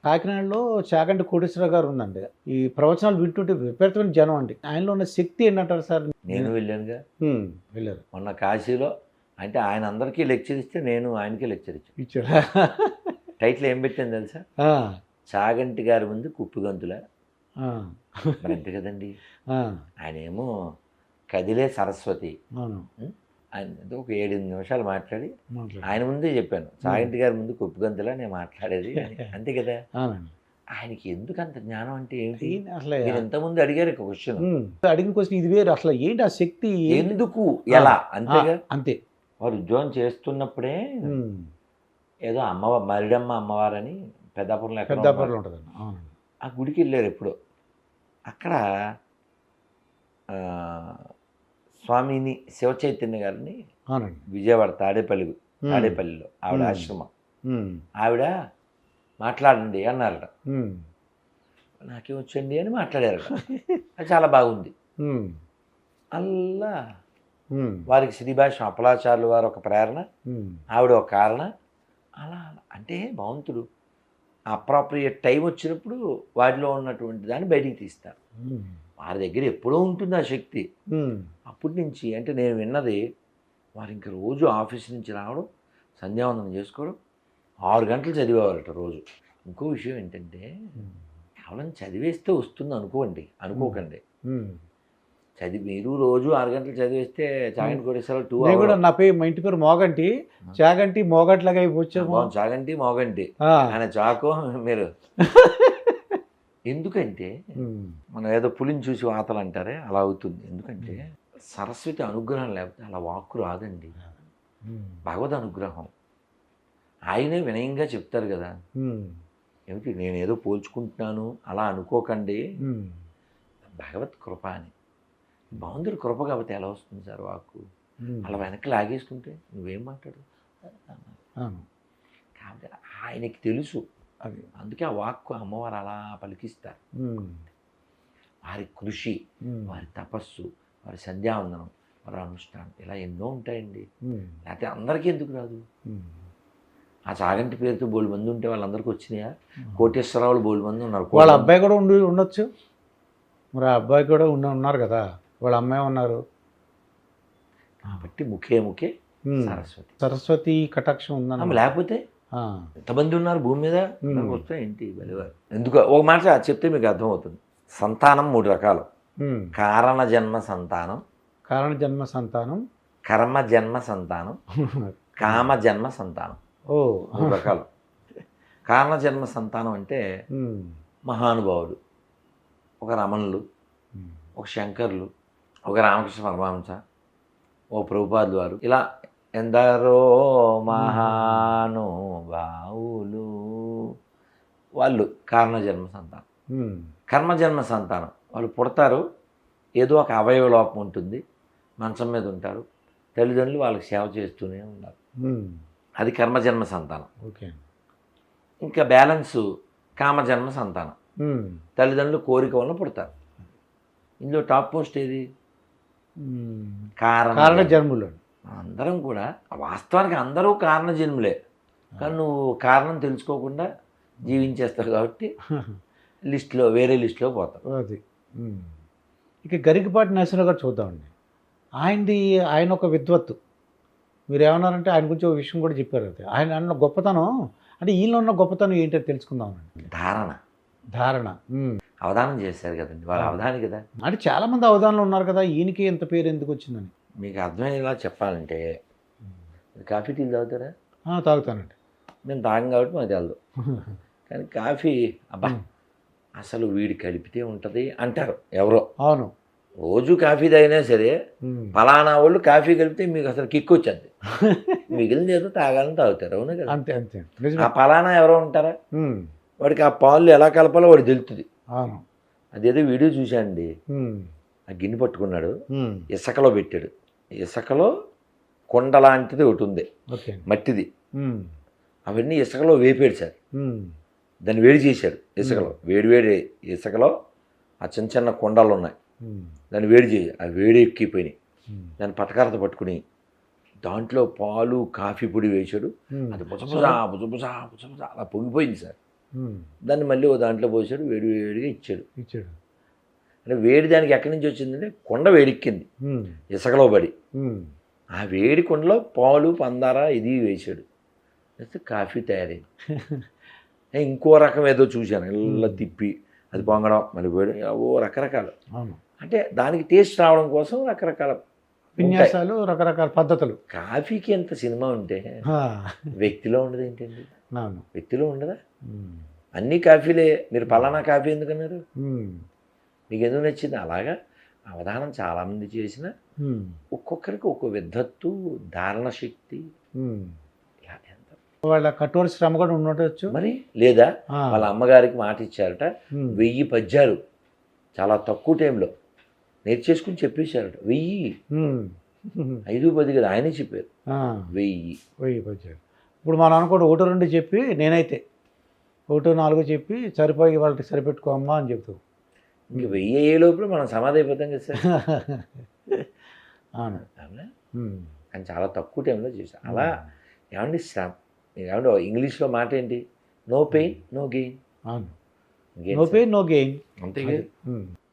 కాకినాడలో చాగంటి కోటేశ్వరరావు గారు ఉందండి. ఈ ప్రవచనాలు వింటుంటే విపరీతమైన జనం అండి. ఆయనలో ఉన్న శక్తి ఏంటంటారు సార్? నేను వెళ్ళానుగా. వెళ్ళారు. మొన్న కాశీలో అంటే ఆయన అందరికీ లెక్చర్ ఇస్తే నేను ఆయనకి లెక్చర్ ఇచ్చారా? టైటిల్ ఏం పెట్టాను తెలుసా? చాగంటి గారి ముందు కుప్పిగంతుల. మరి అంతే కదండి. ఆయన ఏమో కదిలే సరస్వతి. ఆయన ఒక 7 నిమిషాలు మాట్లాడి ఆయన ముందే చెప్పాను, చాగంటి గారి ముందు కుప్పిగంతులా నేను మాట్లాడేది అంతే కదా. ఆయనకి ఎందుకు అంత జ్ఞానం అంటే ఏంటి అసలు? ఇంతకుముందు అడిగారు క్వశ్చన్, అడిగిన క్వశ్చన్ ఇది వేరు. అసలు ఏంటి ఆ శక్తి, ఎందుకు, ఎలా? అంతేగా. అంతే. వారు ఉద్యోగం చేస్తున్నప్పుడే ఏదో అమ్మవారు, మరిడమ్మ అమ్మవారని పెద్దాపురంలో ఉంటుంది, ఆ గుడికి వెళ్ళారు ఎప్పుడో. అక్కడ స్వామిని శివచైతన్య గారిని విజయవాడ తాడేపల్లిలో ఆవిడ ఆశ్రమం, ఆవిడ మాట్లాడండి అన్నారట. నాకేమొచ్చండి అని మాట్లాడారట. అది చాలా బాగుంది. అల్లా వారికి శ్రీభాష అప్పలాచార్యులు వారు ఒక ప్రేరణ, ఆవిడ ఒక కారణ. అలా అంటే భగవంతుడు అప్రాప్రియేట్ టైం వచ్చినప్పుడు వాటిలో ఉన్నటువంటి దాన్ని బయటికి తీస్తారు. వారి దగ్గర ఎప్పుడో ఉంటుంది ఆ శక్తి. అప్పటి నుంచి అంటే నేను విన్నది, వారు ఇంక రోజు ఆఫీస్ నుంచి రావడం, సంధ్యావందనం చేసుకోవడం, 6 గంటలు చదివేవారట రోజు. ఇంకో విషయం ఏంటంటే, కేవలం చదివేస్తే వస్తుంది అనుకోకండి. మీరు రోజు 6 గంటలు చదివేస్తే చాగంటి కోటేశ్వరరావు 2 hours కూడా నా పేరు, మా ఇంటి పేరు మోగంటి, చాగంటి మోగట్లాగా అయిపోయాము. చాగంటి మోగంటి ఆయన చాకో మీరు. ఎందుకంటే మనం ఏదో పులిని చూసి వాతలు అంటారే అలా అవుతుంది. ఎందుకంటే సరస్వతి అనుగ్రహం లేకపోతే అలా వాక్కు రాదండి. భగవద్ అనుగ్రహం. ఆయనే వినయంగా చెప్తారు కదా, ఏమిటి నేను ఏదో పోల్చుకుంటున్నాను అలా అనుకోకండి, భగవత్ కృప అని. భగవంతుడి కృప కాబట్టి ఎలా వస్తుంది సార్ వాక్కు? అలా వెనక్కి లాగేసుకుంటే నువ్వేం మాట్లాడు కాబట్టి ఆయనకి తెలుసు అది. అందుకే ఆ వాక్కు అమ్మవారు అలా పలికిస్తారు. వారి కృషి, వారి తపస్సు, వారి సంధ్యావందనం, వారి అనుష్ఠానం, ఇలా ఎన్నో ఉంటాయండి. లేకపోతే అందరికీ ఎందుకు రాదు? ఆ చాగంటి పేరుతో బోల్డ్ మంది ఉంటే వాళ్ళందరికీ వచ్చినాయా? కోటేశ్వరరావులు బోల్డ్ మంది ఉన్నారు. వాళ్ళ అబ్బాయి కూడా ఉండొచ్చు. మరి ఆ అబ్బాయి కూడా ఉన్నారు కదా, వాళ్ళ అమ్మాయి ఉన్నారు. కాబట్టి ముఖే సరస్వతి కటాక్షం ఉందన్న. లేకపోతే ఎంతమంది ఉన్నారు భూమి మీద? వస్తే ఏంటి బలివారు. ఎందుకు ఒక మాట చెప్తే మీకు అర్థమవుతుంది. సంతానం 3 రకాలు. కారణ జన్మ సంతానం, కర్మ జన్మ సంతానం, కామ జన్మ సంతానం. 3 రకాలు. కారణ జన్మ సంతానం అంటే మహానుభావులు, ఒక రమణులు, ఒక శంకర్లు, ఒక రామకృష్ణ పరమహంస, ఓ ప్రభుపాదులు వారు, ఇలా ఎందరో మహానుభావులు, వాళ్ళు కారణజన్మ సంతానం. కర్మజన్మ సంతానం వాళ్ళు పుడతారు, ఏదో ఒక అవయవ లోపం ఉంటుంది, మంచం మీద ఉంటారు, తల్లిదండ్రులు వాళ్ళకి సేవ చేస్తూనే ఉన్నారు. అది కర్మజన్మ సంతానం. ఇంకా బ్యాలెన్సు కామజన్మ సంతానం. తల్లిదండ్రులు కోరిక వల్ల పుడతారు. ఇందులో టాప్ మోస్ట్ ఏది? కారణ జన్ములు. అందరం కూడా వాస్తవానికి అందరూ కారణ జన్ములే, కానీ నువ్వు కారణం తెలుసుకోకుండా జీవించేస్తావు కాబట్టి వేరే లిస్టులో పోతావు. అది. ఇక గరికపాటి నరసింహరావు గారు చూద్దామండి. ఆయన ఒక విద్వత్తు. మీరు ఏమన్నారంటే ఆయన గురించి ఒక విషయం కూడా చెప్పారు. అది ఆయన అన్న గొప్పతనం అంటే ఈయనలో ఉన్న గొప్పతనం ఏంటో తెలుసుకుందామండి. ధారణ అవధానం చేశారు కదండి, వాళ్ళ అవధాని కదా. అంటే చాలామంది అవధానంలో ఉన్నారు కదా, ఈయనకి ఎంత పేరు ఎందుకు వచ్చిందని మీకు అర్థమయ్యేలా చెప్పాలంటే, కాఫీ టీలు తాగుతారా? తాగుతానండి. నేను తాగం కాబట్టి మాకు తెలదు. కానీ కాఫీ అబ్బా అసలు వీడి కలిపితే ఉంటుంది అంటారు ఎవరో. అవును. రోజు కాఫీ తాగినా సరే ఫలానా వాళ్ళు కాఫీ కలిపితే మీకు అసలు కిక్ వచ్చేది. మిగిలిన ఏదో తాగాలని తాగుతారు. అవును కదా. అంతే. ఆ ఫలానా ఎవరో ఉంటారా, వాడికి ఆ పాలు ఎలా కలపాలో వాడు తెలుస్తుంది. అదేదో వీడియో చూశానండి. ఆ గిన్నె పట్టుకున్నాడు, ఇసుకలో పెట్టాడు. ఇసుకలో కొండ లాంటిది ఒకటి ఉంది, మట్టిది. అవన్నీ ఇసుకలో వేపాడు సార్. దాన్ని వేడి చేశాడు ఇసుకలో. వేడి ఇసుకలో ఆ చిన్న కొండలు ఉన్నాయి, దాన్ని వేడి చేసి ఆ వేడి ఎక్కిపోయినాయి. దాన్ని పటకారత పట్టుకుని దాంట్లో పాలు కాఫీ పొడి వేసాడు. అది బుసబుసా అలా పొంగిపోయింది సార్. దాన్ని మళ్ళీ ఓ దాంట్లో పోసాడు, వేడి వేడిగా ఇచ్చాడు. ఇచ్చాడు. అంటే వేడి దానికి ఎక్కడి నుంచి వచ్చిందంటే కొండ వేడెక్కింది ఇసుకలో పడి. ఆ వేడి కొండలో పాలు పందార ఇది వేసాడు, వేస్తే కాఫీ తయారైంది. ఇంకో రకం ఏదో చూశాను, ఇలా తిప్పి అది పొంగడం మళ్ళీ వేడి, ఓ రకరకాలు. అంటే దానికి టేస్ట్ రావడం కోసం రకరకాల విన్యాసాలు, రకరకాల పద్ధతులు. కాఫీకి ఎంత సినిమా ఉంటే వ్యక్తిలో ఉండదు ఏంటండి? వ్యక్తిలో ఉండదా? అన్ని కాఫీలే. మీరు పలానా కాఫీ ఎందుకన్నారు? మీకు ఎందుకు నచ్చింది? అలాగా అవధానం చాలామంది చేసిన ఒక్కొక్కరికి ఒక్కో విద్ధత్తు, ధారణ శక్తి. వాళ్ళ కఠోర శ్రమ కూడా ఉండవచ్చు మరి. లేదా వాళ్ళ అమ్మగారికి మాట ఇచ్చారట, 1000 పద్యాలు చాలా తక్కువ టైంలో నేర్చేసుకుని చెప్పేశారట. 1000, 5, 10 కదా, ఆయనే చెప్పారు. 1000 పద్యాలు. ఇప్పుడు మనం అనుకోండి 1, 2 చెప్పి, నేనైతే 1, 4 చెప్పి సరిపోయి వాళ్ళకి సరిపెట్టుకోమ్మా అని చెప్తాం. ఇంక 1000 అయ్యే లోపల మనం సమాధి అయిపోతాం కదా సార్. అవును. కానీ చాలా తక్కువ టైంలో చేశాను. అలా ఏమండి ఏమంటే ఇంగ్లీష్లో మాట ఏంటి? No pain no gain. అవును, నో పెయిన్ నో గెయిన్. అంతే.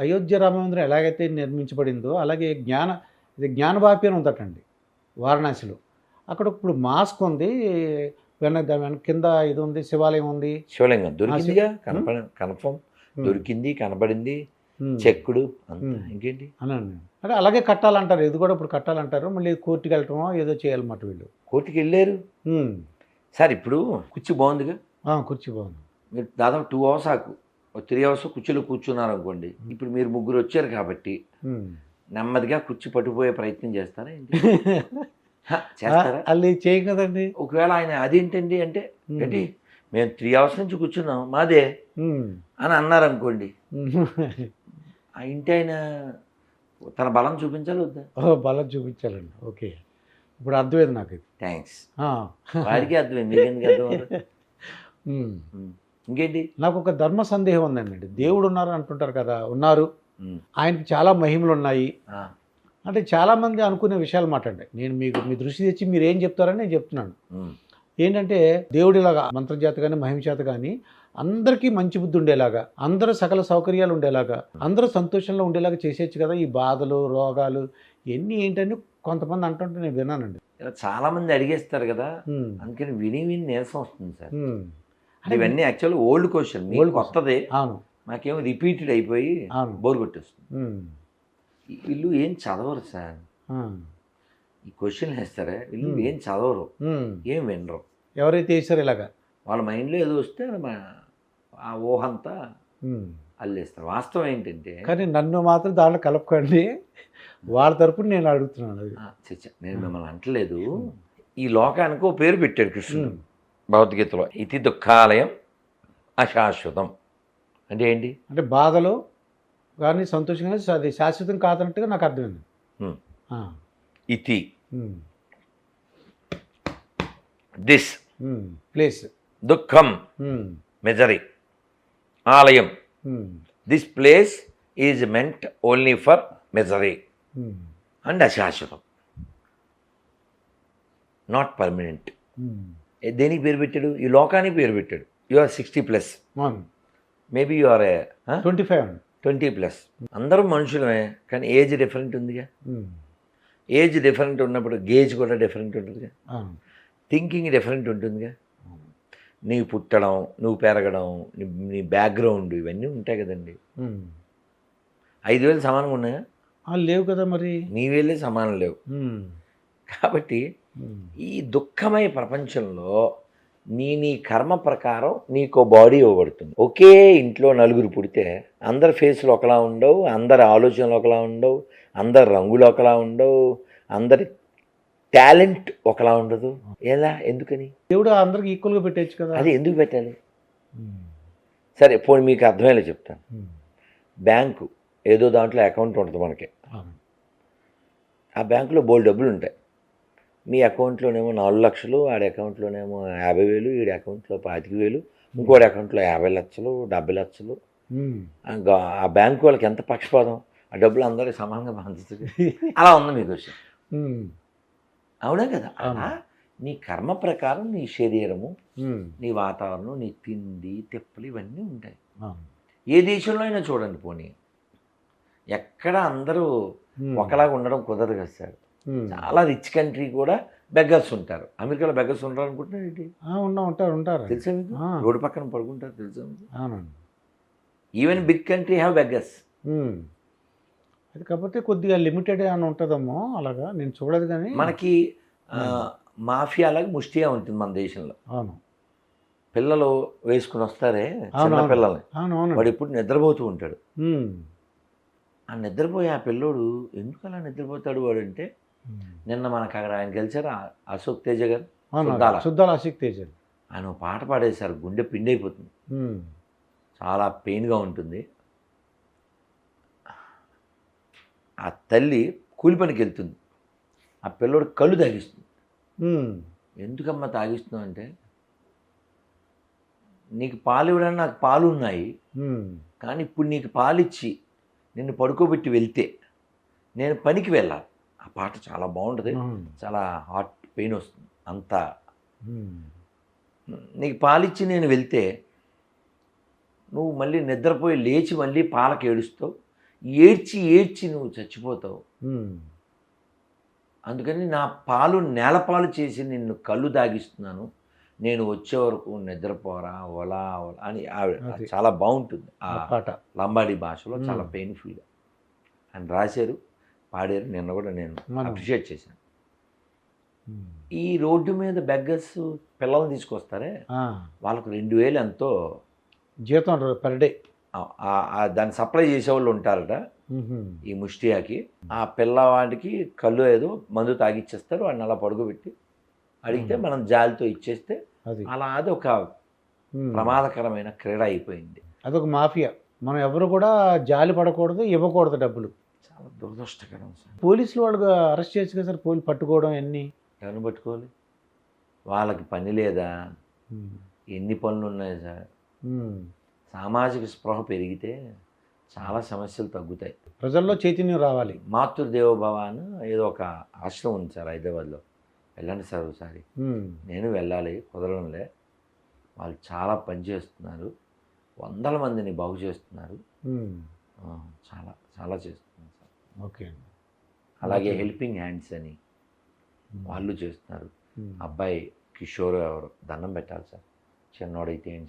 అయోధ్య రామమందిరం ఎలాగైతే నిర్మించబడిందో అలాగే ఇది జ్ఞానవాపి అని ఉందటండి వారణాసిలో. అక్కడ ఇప్పుడు మాస్క్ ఉంది, దాని కింద ఇది ఉంది, శివాలయం ఉంది. శివలింగం దొరికిందిగా, కన్ఫర్మ్ దొరికింది, కనబడింది, చెక్కుడు ఇంకేంటి అనండి. అంటే అలాగే కట్టాలంటారు, ఇది కూడా ఇప్పుడు కట్టాలంటారు. మళ్ళీ కోర్టుకి వెళ్ళటమో ఏదో చేయాలన్నమాట వీళ్ళు. కోర్టుకి వెళ్ళారు సార్. ఇప్పుడు కుర్చీ బాగుందిగా, కుర్చీ బాగుంది. మీరు దాదాపు 2 hours 3 hours కుర్చీలో కూర్చున్నారు అనుకోండి. ఇప్పుడు మీరు 3 వచ్చారు కాబట్టి నెమ్మదిగా కుర్చీ పట్టుకుపోయే ప్రయత్నం చేస్తారా ఏంటి? చేస్తారా? అది చేయం కదండి. ఒకవేళ ఆయన అదేంటండి అంటే ఏంటి, మేము 3 hours నుంచి కూర్చున్నాం మాదే అని అన్నారు అనుకోండి, ఆ ఇంటి ఆయన తన బలం చూపించాలి వద్దా? బలం చూపించాలండి. ఓకే, ఇప్పుడు అర్థమైంది నాకు. థ్యాంక్స్. వాడికి అర్థమైంది, మీకెందుకు అర్థం? ఇంకేంటి? నాకు ఒక ధర్మ సందేహం ఉందండి. దేవుడు ఉన్నారు అంటుంటారు కదా, ఉన్నారు, ఆయనకి చాలా మహిమలు ఉన్నాయి అంటే చాలామంది అనుకునే విషయాలు మాట్లాడండి. నేను మీ దృష్టి తెచ్చి మీరు ఏం చెప్తారని నేను చెప్తున్నాను. ఏంటంటే దేవుడిలాగా మంత్రజాత కానీ మహిమ చేత కానీ అందరికీ మంచి బుద్ధి ఉండేలాగా, అందరూ సకల సౌకర్యాలు ఉండేలాగా, అందరూ సంతోషంలో ఉండేలాగా చేసేయచ్చు కదా. ఈ బాధలు, రోగాలు ఇవన్నీ ఏంటని కొంతమంది అంటుంటే నేను విన్నానండి. చాలా మంది అడిగేస్తారు కదా, అందుకని విని నీరసం వస్తుంది సార్. ఇవన్నీ యాక్చువల్ ఓల్డ్ క్వశ్చన్, కొత్తదే. అవును, మాకేమో రిపీటెడ్ అయిపోయి బోర్ కొట్టేస్తుంది. వీళ్ళు ఏం చదవరు సార్, ఈ క్వశ్చన్లు వేస్తారే వీళ్ళు ఏం చదవరు, ఏం వినరు. ఎవరైతే వేసారు ఇలాగా వాళ్ళ మైండ్లో ఏదో వస్తే ఆ ఊహంతా అల్లేస్తారు. వాస్తవం ఏంటంటే, కానీ నన్ను మాత్రం దాంట్లో కలుపుకోండి, వాళ్ళ తరపున నేను అడుగుతున్నాను. నేను మిమ్మల్ని అంటలేదు. ఈ లోకానికి ఒక పేరు పెట్టాడు కృష్ణుడు భగవద్గీతలో, ఇతి దుఃఖాలయం అశాశ్వతం. అంటే ఏంటి? అంటే బాధలో కానీ సంతోషం కానీ అది శాశ్వతం కాదన్నట్టుగా నాకు అర్థమైంది. ఇతి దిస్ ప్లేస్, దుఃఖం మిజరీ, ఆలయం this place is meant only for misery and అశాశ్వతం, నాట్ పర్మనెంట్. దేనికి పేరు పెట్టాడు? ఈ లోకానికి పేరు పెట్టాడు. You are 60+, maybe you are 20+. అందరూ మనుషులమే, కానీ ఏజ్ డిఫరెంట్ ఉందిగా. ఏజ్ డిఫరెంట్ ఉన్నప్పుడు గేజ్ కూడా డిఫరెంట్ ఉంటుందిగా, థింకింగ్ డిఫరెంట్ ఉంటుందిగా. నీవు పుట్టడం, నువ్వు పెరగడం, నీ బ్యాక్గ్రౌండ్ ఇవన్నీ ఉంటాయి కదండి. 5 వేలు సమానంగా ఉన్నాయా? లేవు కదా, మరి నీ వేలే సమానం లేవు. కాబట్టి ఈ దుఃఖమయ ప్రపంచంలో నీ కర్మ ప్రకారం నీకో బాడీ ఇవ్వబడుతుంది. ఒకే ఇంట్లో 4 పుడితే అందరి ఫేస్లు ఒకలా ఉండవు, అందరి ఆలోచనలు ఒకలా ఉండవు, అందరి రంగులు ఒకలా ఉండవు, అందరి టాలెంట్ ఒకలా ఉండదు. ఎలా? ఎందుకని? దేవుడు అందరికి ఈక్వల్గా పెట్టచ్చు కదా. అది ఎందుకు పెట్టాలి? సరే పోనీ మీకు అర్థమయ్యేలా చెప్తాను. బ్యాంకు ఏదో దాంట్లో అకౌంట్ ఉంటుంది మనకి. ఆ బ్యాంకులో బోల్డ్ డబ్బులు ఉంటాయి. మీ అకౌంట్లోనేమో 4 లక్షలు, ఆడి అకౌంట్లోనేమో 50,000, వీడి అకౌంట్లో 25,000, ఇంకోటి అకౌంట్లో 50 లక్షలు, 70 లక్షలు. ఆ బ్యాంకు వాళ్ళకి ఎంత పక్షపాతం, ఆ డబ్బులు అందరికీ సమానంగా పంచుతుంది. అలా ఉంది మీకు విషయం. అవునా కదా? అలా నీ కర్మ ప్రకారం నీ శరీరము, ఉమ్. నీ వాతావరణం, నీ తిండి తెప్పలు ఇవన్నీ ఉంటాయి. అవును. ఏ దేశంలో అయినా చూడండి పోనీ, ఎక్కడ అందరూ ఉమ్. ఒకలాగా ఉండడం కుదరదు కదా సార్. ఉమ్. చాలా రిచ్ కంట్రీ కూడా బెగ్గర్స్ ఉంటారు. అమెరికాలో బెగ్గర్స్ ఉంటారు అనుకుంటున్నారు ఏంటి? ఉంటారు తెలుసా మీకు? ఆ. రోడ్డు పక్కన పడుకుంటారు తెలుసా మీకు? అవునండి. Even big country have beggars. Um. అది కాకపోతే కొద్దిగా లిమిటెడ్ అని ఉంటుందేమో, అలాగా నేను చూడదు కానీ. మనకి మాఫియాలాగా ముష్టిగా ఉంటుంది మన దేశంలో. అవును. పిల్లలు వేసుకుని వస్తారే చిన్న అవును. పిల్లల్ని, అవును. వాడు ఎప్పుడు నిద్రపోతూ ఉంటాడు. ఉమ్. ఆ నిద్రపోయే ఆ పిల్లోడు ఎందుకు అలా నిద్రపోతాడు వాడు అంటే, ఉమ్. నిన్న మనకు అక్కడ ఆయన గెలిచారు అశోక్ తేజ గారు, అవును. సుద్దాల. శుద్ధాల ఆసక్తి తేజ. ఆయన ఓ పాట పాడేశారు, గుండె పిండి అయిపోతుంది, ఉమ్. చాలా పెయిన్గా ఉంటుంది. ఆ తల్లి కూలి పనికి వెళ్తుంది, ఆ పిల్లోడు కళ్ళు తాగిస్తుంది. ఉమ్. ఎందుకమ్మా తాగిస్తున్నావు అంటే, నీకు పాలు ఇవ్వడానికి నాకు పాలు ఉన్నాయి, ఉమ్. కానీ ఇప్పుడు నీకు పాలిచ్చి నిన్ను పడుకోబెట్టి వెళ్తే నేను పనికి వెళ్ళాలి. ఆ పాట చాలా బాగుంటుంది, అవును. చాలా హార్ట్ పెయిన్ వస్తుంది. అంత ఉమ్. నీకు పాలిచ్చి నేను వెళ్తే నువ్వు మళ్ళీ నిద్రపోయి లేచి మళ్ళీ పాలకు ఏడుస్తావు, ఏడ్చి ఏడ్చి నువ్వు చచ్చిపోతావు. ఉమ్. అందుకని నా పాలు నేలపాలు చేసి నిన్ను కళ్ళు దాగిస్తున్నాను, నేను వచ్చే వరకు నిద్రపోరా ఒలా ఒలా అని ఆవిడ అది. చాలా బాగుంటుంది. ఆ ఆ పాట. లంబాడీ భాషలో చాలా పెయిన్ఫుల్గా ఆయన రాశారు, పాడారు. నిన్న కూడా నేను మనం. అప్రిషియేట్ చేశాను. ఉమ్. ఈ రోడ్డు మీద బెగ్గర్స్ పిల్లల్ని తీసుకొస్తారే, ఆ. వాళ్ళకు 2000 ఎంతో జీతం పర్ డే. దాన్ని సప్లై చేసేవాళ్ళు ఉంటారట ఈ ముష్టియాకి. ఆ పిల్లవాడికి కళ్ళు ఏదో మందు తాగిచ్చేస్తారు, వాడిని అలా పడుకోబెట్టి అడిగితే మనం జాలితో ఇచ్చేస్తే అది. అలా అది ఒక ఉమ్. ప్రమాదకరమైన క్రీడ అయిపోయింది. అదొక మాఫియా. మనం ఎవరు కూడా జాలి పడకూడదు, ఇవ్వకూడదు డబ్బులు. చాలా దురదృష్టకరం సార్. పోలీసులు వాళ్ళు అరెస్ట్ చేయొచ్చు కదా సార్, పోలీసు పట్టుకోవడం అన్నీ. ఎవరిని పట్టుకోవాలి? వాళ్ళకి పని లేదా? ఎన్ని పనులు ఉన్నాయి సార్? సామాజిక స్పృహ పెరిగితే చాలా సమస్యలు తగ్గుతాయి. ప్రజల్లో చైతన్యం రావాలి. మాతృదేవోభవ అని ఏదో ఒక ఆశ్రమం ఉంది సార్ హైదరాబాద్లో, వెళ్ళండి సార్ ఒకసారి. నేను వెళ్ళాలి, కుదరడంలే. వాళ్ళు చాలా పని చేస్తున్నారు, 100 మందిని బాగు చేస్తున్నారు. చాలా చాలా చేస్తున్నారు సార్. ఓకే. అలాగే హెల్పింగ్ హ్యాండ్స్ అని వాళ్ళు చేస్తున్నారు. అబ్బాయి కిషోర్ ఎవరు దండం పెట్టాలి సార్, చిన్నోడైతే ఏంటి